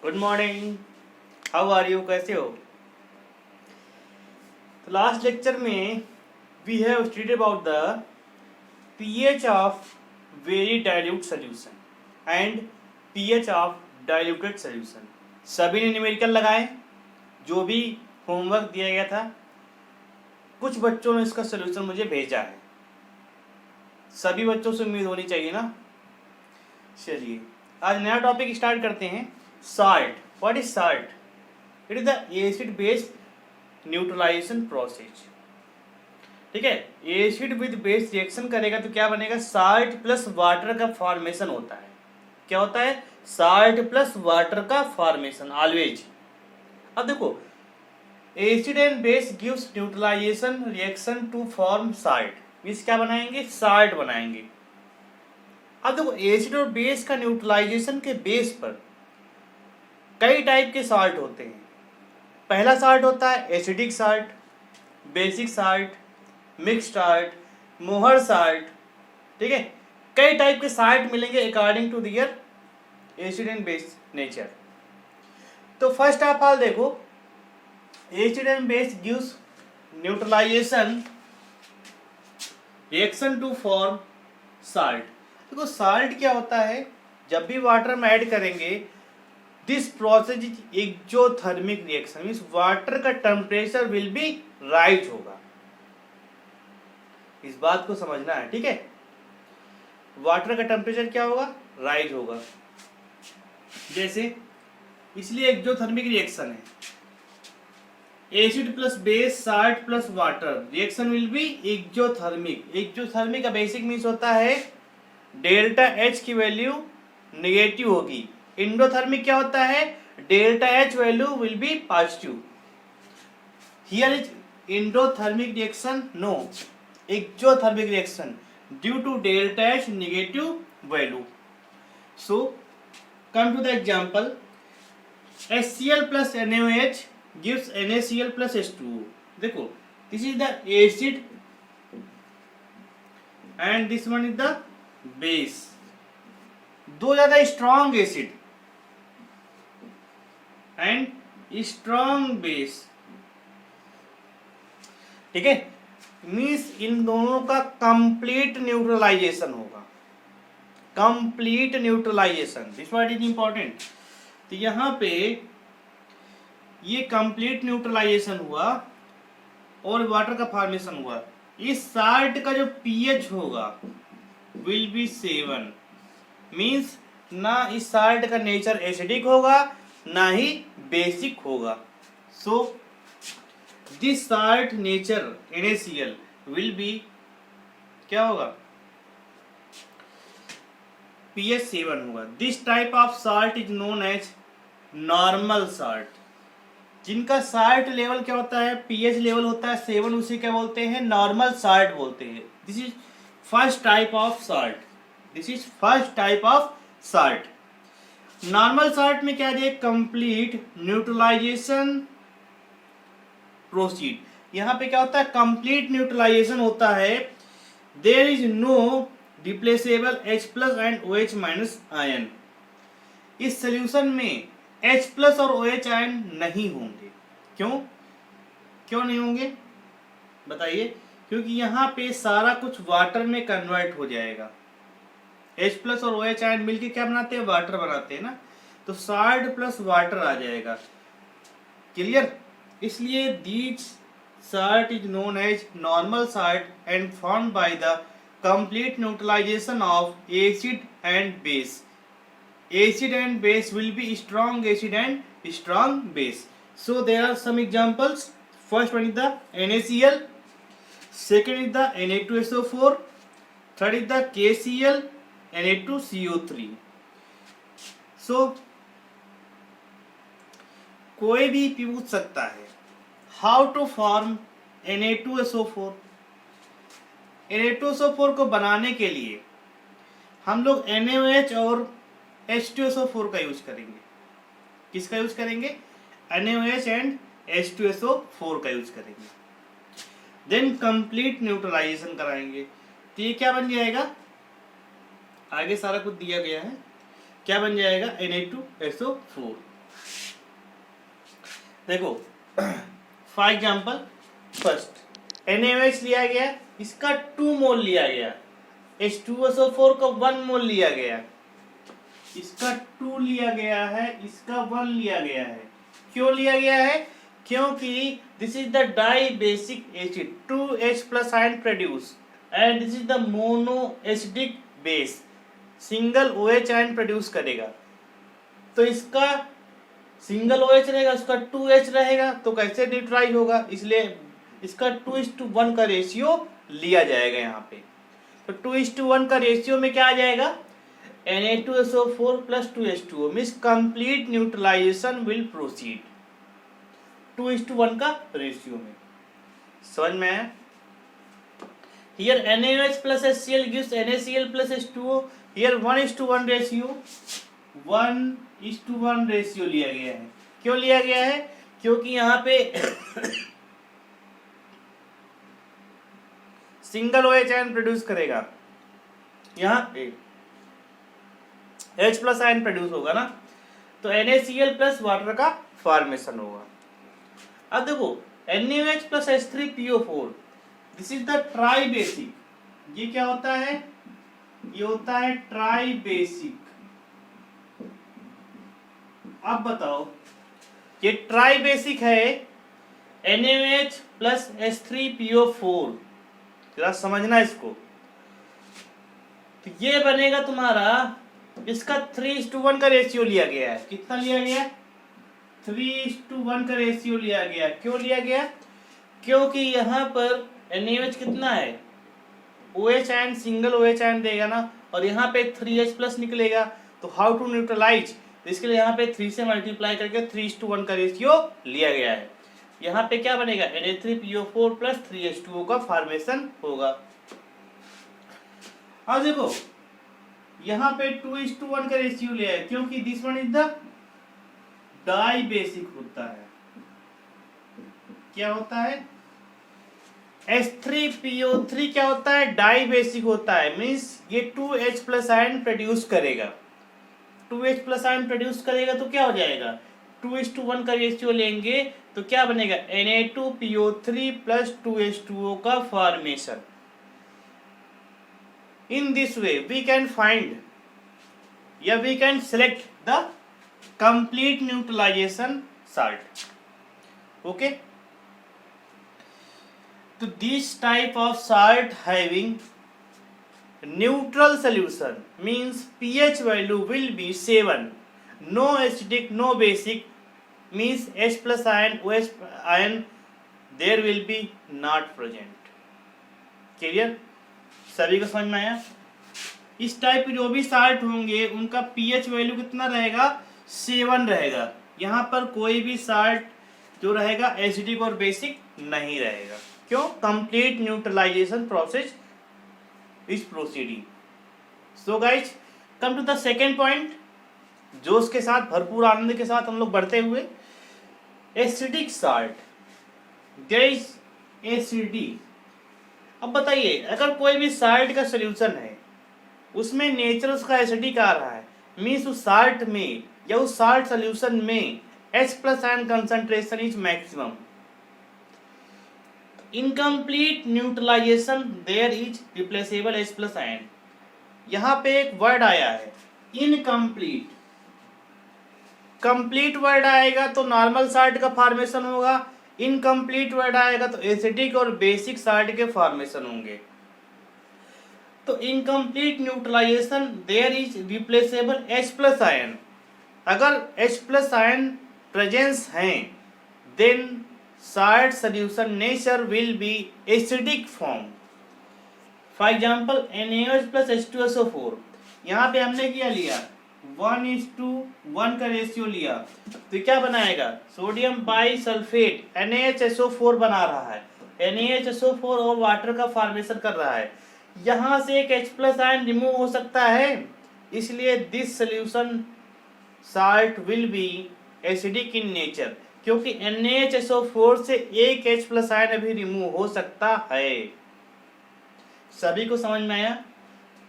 Good morning. How are you? कैसे हो? तो लास्ट लेक्चर में we have studied about the pH of very dilute solution and pH of diluted solution. सभी ने numerical लगाए, जो भी होमवर्क दिया गया था। कुछ बच्चों ने इसका सॉल्यूशन मुझे भेजा है, सभी बच्चों से उम्मीद होनी चाहिए ना। चलिए आज नया टॉपिक स्टार्ट करते हैं। Salt. What is salt? It is the acid based neutralization process. ठीक है, एसिड विद बेस रिएक्शन करेगा तो क्या बनेगा? साल्ट प्लस वाटर का फॉर्मेशन होता है। क्या होता है? साल्ट प्लस वाटर का फॉर्मेशन ऑलवेज। अब देखो, acid and base gives neutralization reaction to form salt. इस क्या बनाएंगे? साल्ट बनाएंगे। अब देखो, एसिड और बेस का न्यूट्रलाइजेशन के बेस पर कई टाइप के साल्ट होते हैं। पहला साल्ट होता है acidic salt, basic salt, mix salt, Mohr salt. ठीक है, कई टाइप के साल्ट मिलेंगे according to their acid and base nature. तो फर्स्ट ऑफ ऑल देखो, acid and base gives neutralization reaction to form salt. देखो साल्ट क्या होता है, जब भी वाटर में ऐड करेंगे this process is exothermic reaction, means water का टेम्परेचर विल बी राइज होगा। इस बात को समझना है, ठीक है। वाटर का टेम्परेचर क्या होगा? राइज होगा। जैसे इसलिए एक्सोथर्मिक रिएक्शन है। Acid plus base salt plus water reaction will be exothermic. Exothermic का बेसिक मीन्स होता है डेल्टा एच की वैल्यू नेगेटिव होगी। एंडोथर्मिक क्या होता है? Delta H value will be positive. Here is endothermic reaction, no, exothermic reaction due to delta H negative value. So come to the example, HCl plus NaOH gives NaCl plus H2O. देखो, this is the acid and this one is the base. दो ज्यादा strong acid and strong base. ठीक है, means इन दोनों का complete neutralization होगा। Complete neutralization, this word is important. तो यहां पे ये कंप्लीट न्यूट्रलाइजेशन हुआ और वाटर का फॉर्मेशन हुआ। इस साल्ट का जो पीएच होगा विल बी 7, मीन्स ना इस साल्ट का नेचर एसिडिक होगा ना ही बेसिक होगा। So this salt nature NaCl will be क्या होगा? pH 7 होगा। This type of salt is known as normal salt. जिनका साल्ट लेवल क्या होता है? pH लेवल होता है 7, उसे क्या बोलते हैं? नॉर्मल साल्ट बोलते हैं। This is first type of salt. This is first type of salt. Normal salt में क्या दिया? Complete neutralization proceed. यहां पे क्या होता है? कंप्लीट न्यूट्रलाइजेशन होता है। There is no replaceable H plus and OH minus ion. इस सोल्यूशन में H प्लस और OH आयन नहीं होंगे। क्यों नहीं होंगे बताइए? क्योंकि यहाँ पे सारा कुछ वाटर में कन्वर्ट हो जाएगा। H प्लस और OH आयन मिलके क्या बनाते हैं? वाटर बनाते हैं ना। तो साल्ट प्लस वाटर आ जाएगा। क्लियर? इसलिए this salt is known as normal salt and formed by the complete neutralization of acid and base. Acid and base will be strong acid and strong base. So there are some examples. First one is the NaCl, second is the Na2SO4, third is the KCl, Na2CO3. So कोई भी पूछ सकता है how to form Na2SO4। Na2SO4 को बनाने के लिए हम लोग NaOH और H2SO4 का यूज करेंगे। किसका यूज करेंगे? NaOH एंड H2SO4 का यूज करेंगे। देन कंप्लीट न्यूट्रलाइजेशन कराएंगे। तो ये क्या बन जाएगा? आगे सारा कुछ दिया गया है। क्या बन जाएगा? Na2SO4। देखो फॉर एग्जाम्पल फर्स्ट NaOH लिया गया, इसका 2 मोल लिया गया, H2SO4 का 1 मोल लिया गया, इसका 2 लिया गया है, इसका 1 लिया गया है। क्यों लिया गया है? क्योंकि this is the dibasic acid 2H plus ion produce and this is the monoacidic base, single OH ion produce करेगा। तो इसका सिंगल OH रहेगा, उसका 2H रहेगा, तो कैसे न्यूट्रलाइज होगा? इसलिए इसका 2:1 का रेशियो लिया जाएगा यहाँ पे। तो 2:1 का रेशियो में क्या आ जाएगा? Na2SO4 plus 2H2O means complete neutralization will proceed 2:1 का रेशियो में। समझ में आया? Here NaOH plus HCl gives NaCl plus H2O. Here 1:1 ratio 1:1 ratio लिया गया है। क्यों लिया गया है? क्योंकि यहाँ पे सिंगल OH आयन प्रोड्यूस करेगा, यहाँ पे H प्लस आयन प्रोड्यूस होगा ना, तो NaCl प्लस वाटर का फॉर्मेशन होगा। अब देखो NaOH plus H3PO4 this is the try basic, ये क्या होता है? ये होता है ट्राई बेसिक। अब बताओ ये ट्राई बेसिक है NaOH प्लस H3PO4, जरा समझना इसको। तो ये बनेगा तुम्हारा, इसका 3:1 का रेशियो लिया गया है। कितना लिया गया? 3:1 का रेशियो लिया गया। क्यों लिया गया? क्योंकि यहाँ पर NaOH कितना है? OH ion single OH ion देगा ना, और यहाँ पे 3H प्लस निकलेगा। तो हाउ टू न्यूट्रलाइज, इसके लिए यहाँ पे 3 से मल्टीप्लाई करके 3:1 का रेशियो लिया गया है। यहाँ पे क्या बनेगा? Na3PO4 प्लस 3H2O का फॉर्मेशन होगा। अब देखो यहाँ पे 2:1 का रेशियो लिया है, क्योंकि this one is the dibasic होता है। क्या होता है? H3PO3 क्या होता है? डाई बेसिक होता है, मीन्स ये 2H प्लस आयन प्रोड्यूस करेगा। 2H प्लस आयन प्रोड्यूस करेगा तो क्या हो जाएगा? 2:1 का रेशियो लेंगे तो क्या बनेगा? Na2PO3 प्लस 2H2O का formation. In this way we can find या we can select the complete neutralization salt. Okay? So this type of salt having neutral solution means pH value will be 7. No acidic, no basic, means H plus ion, OH ion there will be not present. Clear? सभी को समझ में आया? इस type के जो भी salt होंगे उनका पीएच वैल्यू कितना रहेगा? 7 रहेगा। यहाँ पर कोई भी साल्ट जो रहेगा एसिडिक और बेसिक नहीं रहेगा। क्यों? Complete neutralization process is proceeding. So guys come to the second point, जोश के साथ भरपूर आनंद के साथ हम लोग बढ़ते हुए एसिडिक साल्ट, गैस एसिडिक। अब बताइए अगर कोई भी साल्ट का सोल्यूशन है उसमें नेचर उसका एसिडिक आ रहा है, मीन्स उस साल्ट में या उस साल्ट सोल्यूशन में H plus ion concentration is maximum. Incomplete neutralization there is replaceable H plus ion. यहाँ पे एक वर्ड आया है इनकम्प्लीट। कंप्लीट वर्ड आएगा तो नॉर्मल साल्ट का फॉर्मेशन होगा, इनकम्प्लीट वर्ड आएगा तो एसिडिक और बेसिक साल्ट के फॉर्मेशन होंगे। तो incomplete neutralization there is replaceable H plus ion. अगर H प्लस आयन प्रेजेंस हैं then salt solution nature will be acidic form. For example NaOH plus H2SO4, यहाँ पे हमने क्या लिया? 1:1 का रेशियो लिया तो क्या बनाएगा? सोडियम बाइसल्फेट NaHSO4 बना रहा है। NaHSO4 और वाटर का फॉर्मेशन कर रहा है। यहाँ से एक H प्लस आयन रिमूव हो सकता है, इसलिए this solution salt will be acidic in nature, क्योंकि NaHSO4 से एक H प्लस आयन अभी रिमूव हो सकता है। सभी को समझ में आया?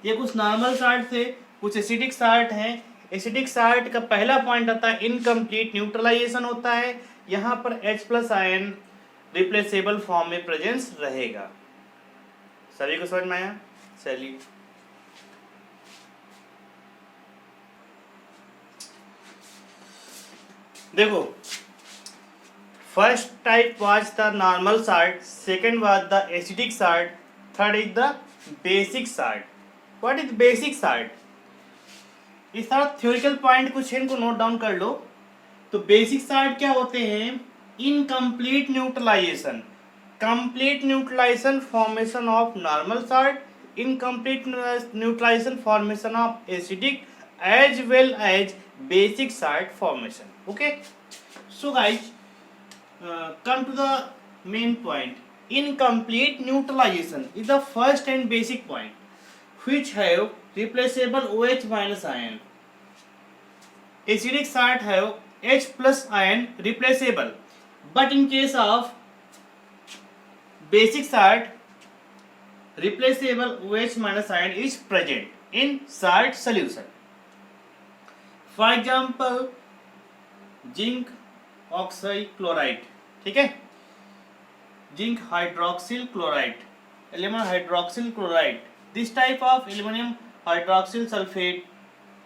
ये कुछ नॉर्मल साल्ट थे, कुछ एसिडिक साल्ट हैं। एसिडिक साल्ट का पहला पॉइंट आता है इनकम्प्लीट न्यूट्रलाइजेशन होता है, यहाँ पर H plus ion replaceable form में प्रेजेंस रहेगा। सभी को समझ में आया? चलिए देखो, first type was the normal salt, second was the acidic salt, third is the basic salt. What is basic salt? इस सारा थ्योरिटिकल पॉइंट कुछ इनको नोट डाउन कर लो। तो बेसिक साल्ट क्या होते हैं? Incomplete neutralization, complete neutralization formation of normal salt, incomplete neutralization formation of acidic as well as basic salt formation. Okay, so guys come to the main point. Incomplete neutralization is the first and basic point which have replaceable OH minus ion. Acidic salt have H plus ion replaceable, but in case of basic salt, replaceable OH minus ion is present in salt solution. For example, zinc oxide chloride, ठीक है, zinc hydroxyl chloride, aluminium hydroxyl chloride, this type of aluminium hydroxyl sulphate,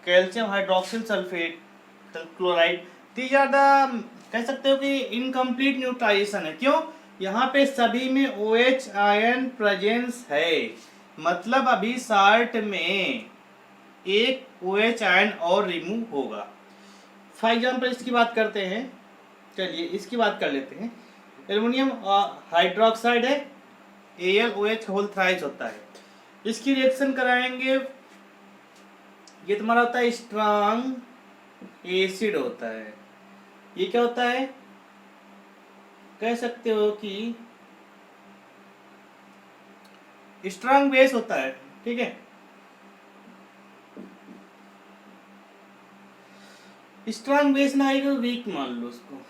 calcium hydroxyl sulphate chloride, these are the, कह सकते हो कि incomplete neutralisation है। क्यों? यहाँ पे सभी में OH आयन प्रेजेंस है, मतलब अभी साल्ट में एक OH आयन और रिमूव होगा। फॉर एग्जाम्पल इसकी बात करते हैं, चलिए इसकी बात कर लेते हैं। एल्युमिनियम हाइड्रोक्साइड है, AlOH होल थ्राइस होता है, इसकी रिएक्शन कराएंगे, ये तुम्हारा होता है स्ट्रॉन्ग एसिड होता है। ये क्या होता है? कह सकते हो कि स्ट्रॉन्ग बेस होता है, ठीक है। स्ट्रॉन्ग बेस ना आएगा तो वीक मान लो उसको,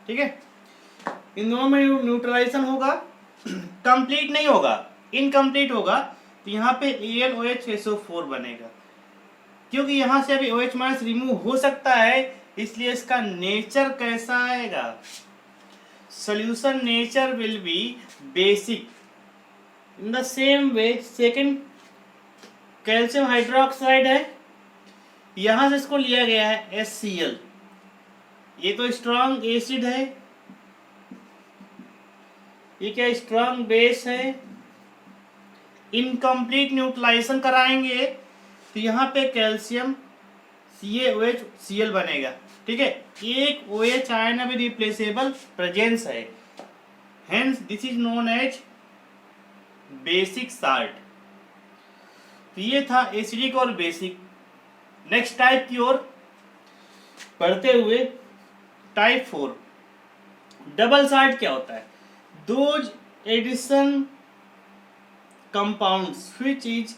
ठीक है। इन दोनों में न्यूट्रलाइजेशन होगा, कंप्लीट नहीं होगा, इनकम्प्लीट होगा, तो यहाँ पे AlOH बनेगा, क्योंकि यहाँ से अभी OH माइनस रिमूव हो सकता है, इसलिए इसका नेचर कैसा आएगा? Solution nature will B basic. In the same way second, calcium hydroxide है, यहां से इसको लिया गया है HCl, ये तो स्ट्रॉन्ग एसिड है, ये क्या स्ट्रॉन्ग बेस है। इनकम्प्लीट न्यूट्रलाइजेशन कराएंगे तो यहाँ पे कैल्शियम CaOH बनेगा, ठीक है। एक OH आयन अभी रिप्लेसेबल प्रेजेंस है, hence this is known as basic salt. तो ये था एसिडिक और बेसिक। नेक्स्ट टाइप की ओर बढ़ते हुए, टाइप 4 डबल साल्ट क्या होता है? Those addition compounds which is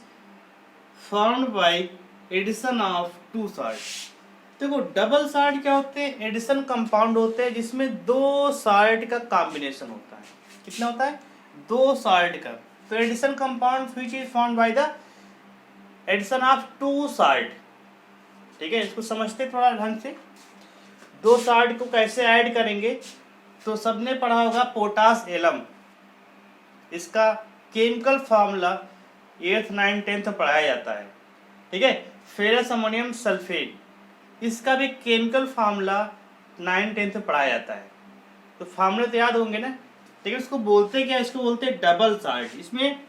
formed by addition of two salt. देखो डबल साल्ट क्या होते हैं? एडिशन कंपाउंड होते हैं जिसमें दो साल्ट का कॉम्बिनेशन होता है। कितना होता है? दो साल्ट का। तो addition compound which is formed by the addition of two salt, ठीक है। इसको समझते थोड़ा ढंग से, दो साल्ट को कैसे ऐड करेंगे? तो सबने पढ़ा होगा पोटास एलम, इसका chemical formula 8th 9th 10th में पढ़ाया जाता है, ठीक है। फेरस अमोनियम सल्फेट, इसका भी केमिकल फार्मूला 9th 10th में पढ़ाया जाता है। तो फार्मूले तो याद होंगे ना, ठीक है। इसको बोलते क्या? इसको बोलते डबल साल्ट। इसमें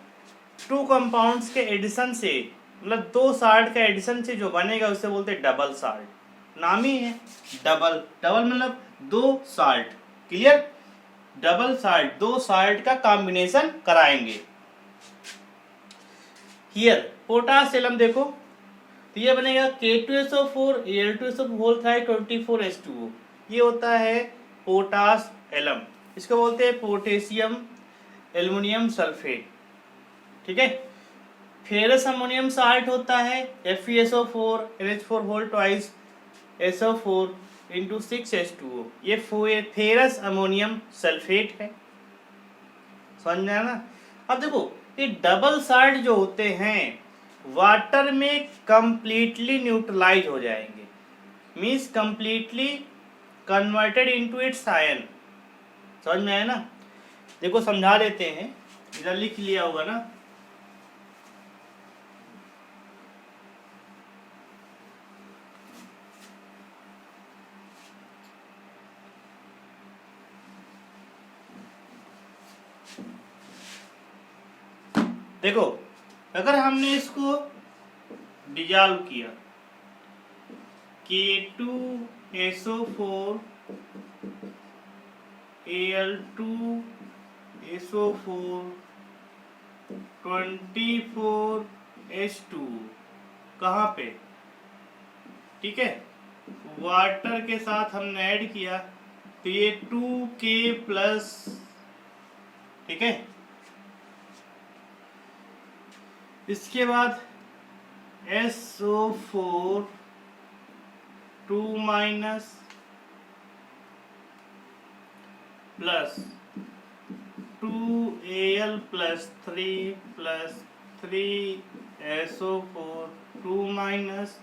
टू कंपाउंड्स के एडिशन से, मतलब दो साल्ट का एडिशन से जो बनेगा उसे बोलते डबल साल्ट। नाम ही है डबल, डबल मतलब दो साल्ट, क्लियर। डबल साल्ट, दो साल्ट का कॉम्बिनेशन कराएंगे। हियर पोटास एलम देखो, तो ये बनेगा K2SO4 Al2SO whole Thai 24H2O, ये होता है पोटास एलम। इसको बोलते हैं पोटेशियम एल्युमिनियम सल्फेट, ठीक है। फेरस अमोनियम साल्ट होता है FeSO4 NH4 whole twice SO4 into 6H2O, ये फेरस अमोनियम सल्फेट है, समझ में आया ना। अब देखो ये डबल साल्ट जो होते हैं वाटर में कंप्लीटली न्यूट्रलाइज हो जाएंगे, means completely converted into its ion. समझ में आया ना? देखो समझा देते हैं, इधर लिख लिया होगा ना। देखो अगर हमने इसको डिजॉल्व किया, K2SO4 Al2SO4 24H2 कहाँ पे? ठीक है, वाटर के साथ हमने ऐड किया तो ये 2K प्लस, ठीक है। इसके बाद SO4 2 minus plus 2Al plus 3 2 minus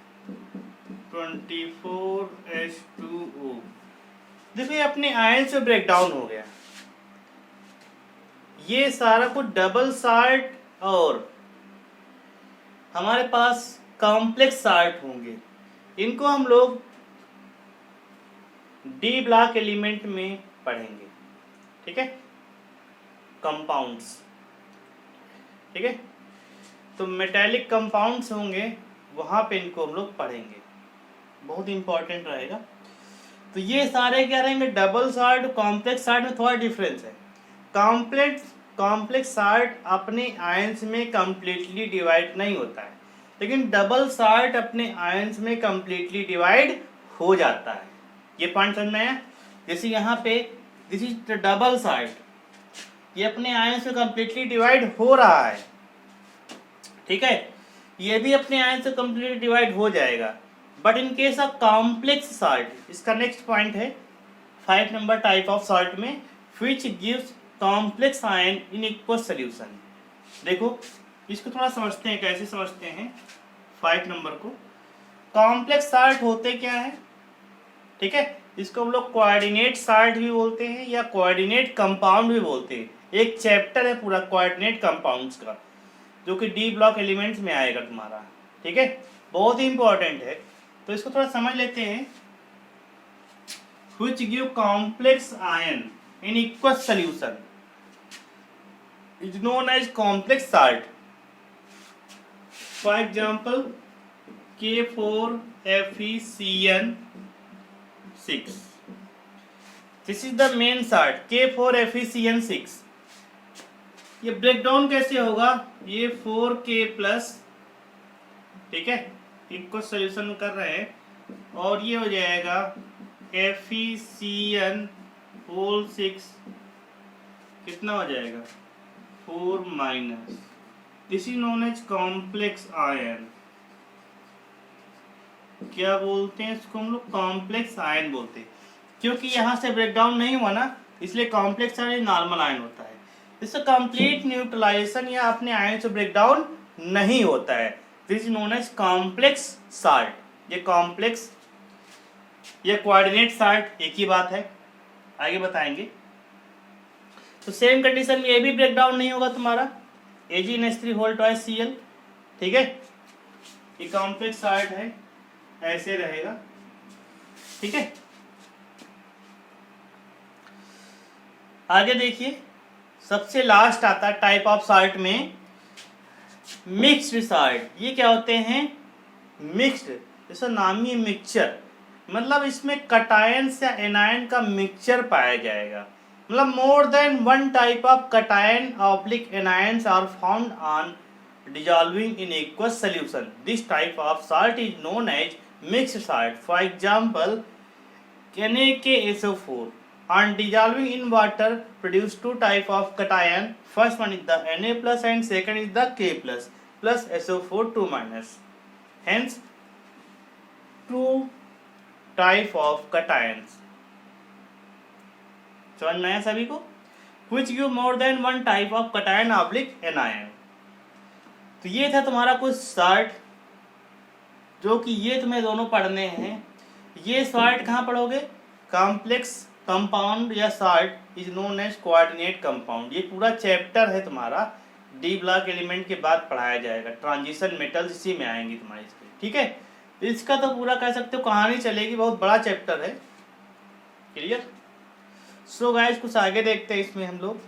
24H2O। देखो ये अपने आयन से ब्रेक डाउन हो गया। ये सारा कुछ डबल साल्ट और हमारे पास कॉम्प्लेक्स साल्ट होंगे। इनको हम लोग डी ब्लॉक एलिमेंट में पढ़ेंगे, ठीक है, कंपाउंड्स, ठीक है। तो मेटेलिक कंपाउंड्स होंगे, वहां पे इनको हम लोग पढ़ेंगे, बहुत इंपॉर्टेंट रहेगा। तो ये सारे क्या रहेंगे? डबल साल्ट, कॉम्प्लेक्स साल्ट में थोड़ा डिफरेंस है। कॉम्प्लेक्स साल्ट अपने आयंस में कंप्लीटली डिवाइड नहीं होता है, लेकिन डबल साल्ट अपने आयंस में कंप्लीटली डिवाइड हो जाता है। ये पॉइंट समझ में आया? जैसे यहाँ पे this is the double salt, ये अपने आयंस में कंप्लीटली डिवाइड हो रहा है, ठीक है। ये भी अपने आयन से कंप्लीटली डिवाइड हो जाएगा। But in case of complex salt, इसका नेक्स्ट पॉइंट है 5 नंबर टाइप ऑफ साल्ट में, which gives complex ion in equal solution. देखो इसको थोड़ा समझते हैं, कैसे समझते हैं 5 नंबर को। कॉम्प्लेक्स साल्ट होते क्या है, ठीक है, इसको हम लोग कोऑर्डिनेट साल्ट भी बोलते हैं या कोऑर्डिनेट कंपाउंड भी बोलते हैं। एक चैप्टर है पूरा कोऑर्डिनेट कंपाउंड्स का, जो कि डी ब्लॉक एलिमेंट्स में आएगा तुम्हारा, ठीक है, बहुत ही इंपॉर्टेंट है। तो इसको थोड़ा समझ लेते हैं। Which give complex ion in equal solution is known as complex salt. For example K4FeCN6, this is the main salt K4FeCN6। ये ब्रेकडाउन कैसे होगा? ये 4K प्लस, ठीक है, इक्वल सोल्यूशन कर रहे हैं, और ये हो जाएगा FeCN6, कितना हो जाएगा? 4 minus. This is known as complex ion. क्या बोलते हैं इसको हम लोग? कॉम्प्लेक्स आयन बोलते हैं, क्योंकि यहाँ से ब्रेकडाउन नहीं हुआ ना, इसलिए कॉम्प्लेक्स आयन नॉर्मल आयन होता है। इससे कंप्लीट न्यूट्रलाइजेशन या अपने आयन से ब्रेकडाउन नहीं होता है। This is known as complex salt. ये कॉम्प्लेक्स, ये कोऑर्डिनेट साल्ट एक ही बात है, आगे बताएंगे। तो सेम कंडीशन में ये भी ब्रेकडाउन नहीं होगा तुम्हारा, AgNH3 2Cl, ठीक है, ये कॉम्प्लेक्स साल्ट है, ऐसे रहेगा, ठीक है। आगे देखिए, सबसे लास्ट आता टाइप ऑफ साल्ट में मिक्स्ड साल्ट। ये क्या होते हैं? मिक्स्ड, जैसा नाम ही मिक्सचर, मतलब इसमें कटायंस या एनायन का मिक्सचर पाया जाएगा। मतलब more than one type of cation oblique anions are found on dissolving in aqueous solution. This type of salt is known as mixed salt. For example, NaKSO4 on dissolving in water produce two type of cation. First one is the Na plus and second is the K plus SO4 2 minus. Hence, two type of cations. समझ में आया सभी को? Which give more than one type of cation oblique anion. तो ये था तुम्हारा कुछ साल्ट, जो कि ये तुम्हें दोनों पढ़ने हैं। ये साल्ट कहाँ पढ़ोगे? कॉम्प्लेक्स कंपाउंड या salt is known as coordinate compound. ये पूरा चैप्टर है तुम्हारा, डी ब्लॉक एलिमेंट के बाद पढ़ाया जाएगा। ट्रांजिशन मेटल्स इसी में आएंगी तुम्हारे इसके, ठीक है। इसका तो पूरा कह सकते हो कहानी चलेगी, बहुत बड़ा चैप्टर है। क्लियर। सो गाइस कुछ आगे देखते हैं इसमें हम लोग।